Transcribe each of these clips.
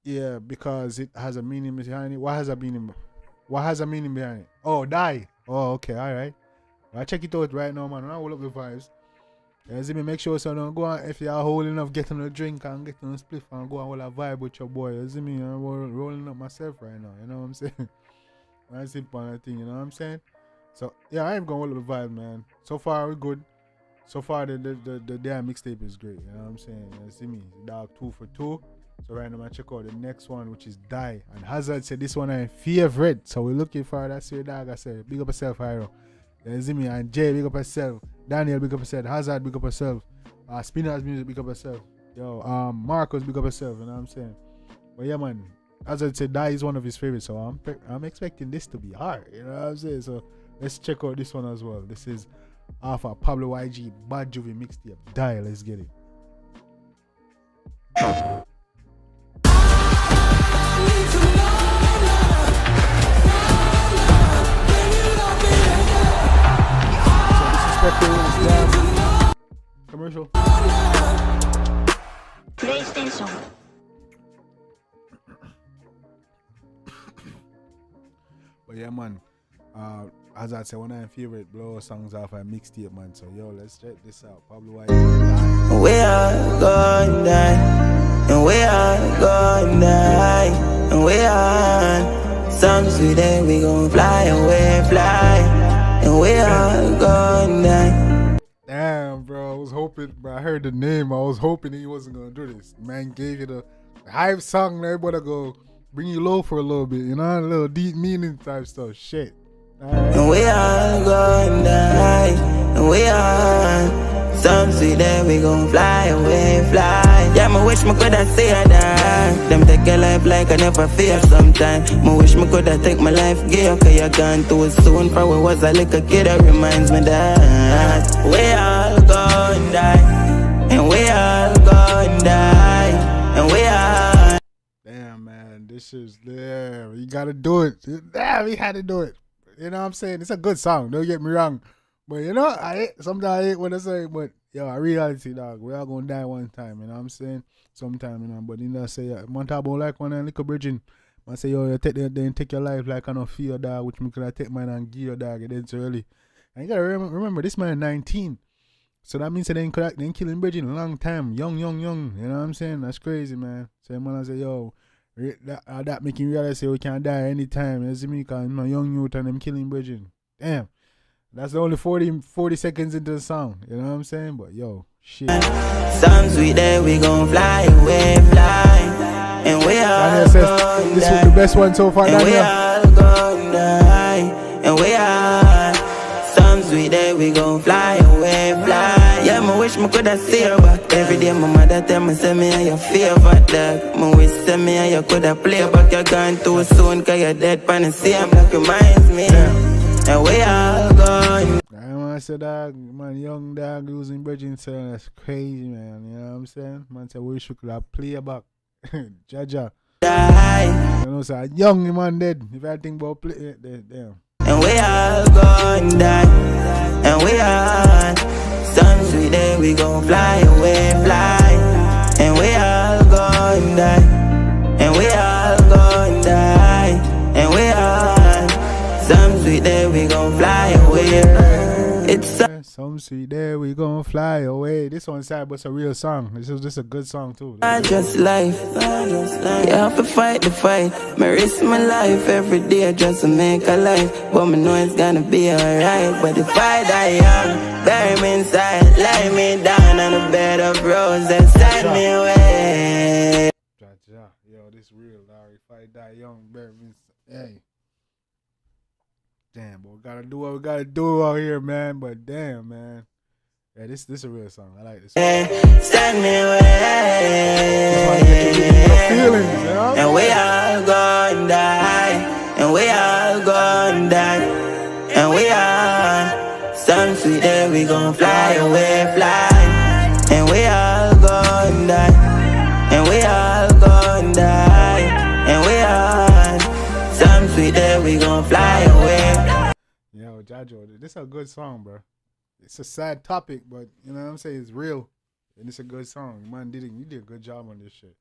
Yeah, because it has a meaning behind it. What has a meaning? What has a meaning behind it? Oh, die. Oh, okay, all right. I check it out right now, man. I hold up the vibes. You see me, make sure so don't go on, if you're holding enough, get on a drink and get on a spliff and go and hold a vibe with your boy. You see me, I'm rolling up myself right now, you know what I'm saying? I sip on that thing, you know what I'm saying? So yeah, I am gonna hold up the vibe, man. So far we're good. So far the damn mixtape is great, you know what I'm saying? You see me, dog 2 for 2. So right now I check out the next one, which is Die. And Hazard said this one I favorite. So we're looking for that. So dog, I said, big up yourself, Hiro. You see me, and Jay, big up yourself. Daniel, big up yourself. Hazard, big up yourself. Spinner's Music, big up yourself. Yo, Marcos, big up yourself. You know what I'm saying? But yeah, man, Hazard said Die is one of his favorites. So I'm expecting this to be hard. You know what I'm saying? So let's check out this one as well. This is off of Pablo YG Bad Juvie mixtape. Die, let's get it. Commercial. PlayStation. But yeah, man. As I said, one of my favorite blow songs off a mixtape, man. So yo, let's check this out. Pablo YG. We are gonna die, and we are gonna die, and we are. Some sweet day we gon' fly away, fly, and we are gonna die. Damn, bro, I was hoping, bro. I heard the name. I was hoping he wasn't gonna do this. Man gave you the hype song. Everybody go bring you low for a little bit, you know, a little deep meaning type stuff. Shit. And we are gonna die, and we are. Some sweet day we gon' fly away, fly. Yeah, me wish me coulda see her die. Them take your life like I never fear sometimes. Me wish me coulda take my life gear, cause you're gone too soon. For we was a little kid, that reminds me that we all gon' die, and we all gon' die, and we all. Damn, man, this is there. You gotta do it. Damn, we had to do it. You know what I'm saying? It's a good song. Don't get me wrong. But you know, sometimes I hate what I say, but yo, a reality, dog. We all gonna die one time, you know what I'm saying? Sometime, you know. But you know, say, man, talk about like one and little bridging. Man say, yo, you take your life like I don't feel, dog, which me could I take mine and give your dog. It ain't so early. And you gotta remember, this man 19. So that means that they killing bridging a long time. Young. You know what I'm saying? That's crazy, man. So man, I say, yo, that making realize say we can die anytime. You see me? Because I'm a young youth and them killing bridging. Damn. That's only 40 seconds into the song, you know what I'm saying? But yo, shit. Some sweet day we gon' fly away, fly, and we all says this was the best one so far. And we all gon' die, and we all. Some sweet day we gon' fly away, fly. Yeah, me wish me coulda see her back. Every day my mother tell me say me and your favorite dog. Me wish say me and you coulda play back. You're gone too soon, cause you're dead pan the same like reminds me. And we all gone. I said, dog, man, young dog losing bridging, so that's crazy, man. You know what I'm saying? Man said, wish we could have played back. Jaja. Die. You know, so young man dead. If I think about play, damn. And we all gone die. And we all. Some sweet day we gon' fly away, fly. And we all gone die. And we all gone die. And we all. Some sweet day we gon' fly away. It's some sweet day we gon' fly away. This one sad, but it's a real song. This is a good song too. I just life. You have to fight the fight. Me risk my life every day just to make a life. But me know it's gonna be alright. But if I die young, bury me inside, lay me down on a bed of roses, send me away. Yo, this real, dog. If I die young, bury me inside. Hey. Damn, but we gotta do what we gotta do out here, man. But damn, man. Yeah, this is a real song. I like this song. Send me away. Feelings, you know? And we all gonna die. And we all gonna die. And we all. Some sweet day we gon' fly away, fly. And we all gonna die. And we all gonna die. And we all. Some sweet day we gon' fly away. Jajo. This is a good song, bro. It's a sad topic, but you know what I'm saying? It's real. And it's a good song. Man, you did a good job on this shit.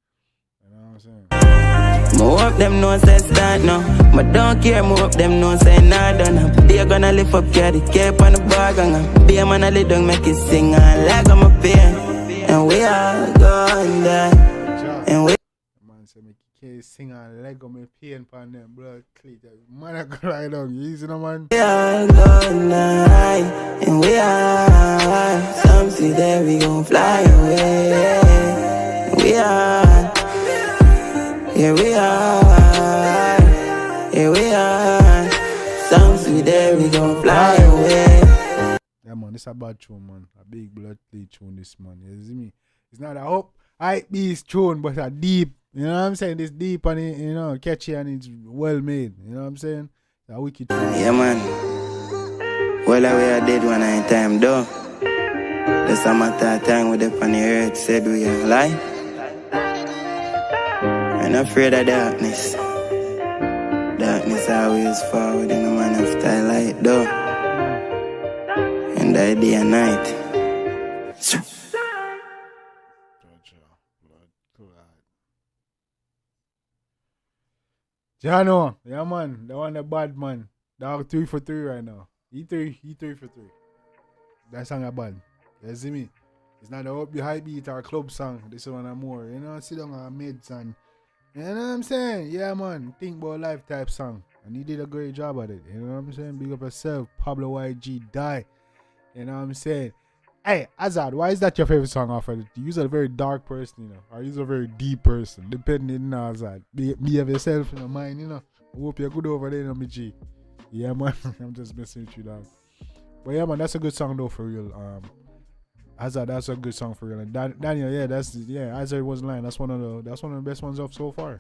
You know what I'm saying? More of them know say start now. But don't care, more of them know say nah done. They gonna lift up carry cape on the bar gang. Be a man a lay down make it sing and like I'm a pain. And we are going there. And we man say make you can't sing and leg on me pain pan them blood cleat. Man I go lie down. Easy no man. We are going there. And we are some see that we gon' fly away. We are. Here we are, here we are. Some sweet there we gon' fly away. Yeah man, this a bad tune man. A big blood cleat tune this man. You see me? It's not a hope hype beast tune, but a deep. You know what I'm saying? It's deep and it, you know, catchy and it's well made. You know what I'm saying? It's a wicked tune. Yeah man. Well we are dead one in time though. There's a matter of time with the on the earth said we are lie. I'm afraid of darkness. Darkness always forward in a man after light though. And I day and night. Jano, yeah man, the one the bad man. Dog 3 for 3 right now. He 3 for 3. That song a bad. You see me? It's not the up the high beat or club song. This one a more, you know, sit down on mids and you know what I'm saying? Yeah, man. Think about life type song. And he did a great job at it. You know what I'm saying? Big up yourself. Pablo YG die. You know what I'm saying? Hey, Azad, why is that your favorite song off of it? You're a very dark person, you know. Or you're a very deep person. Depending on Azad. Be of yourself in your mind, you know. I hope you're good over there, you know, me G. Yeah, man. I'm just messing with you, dog. But yeah, man, that's a good song, though, for real. Azad, that's a good song for real. And Daniel, yeah, Azad wasn't lying. That's one of the best ones off so far.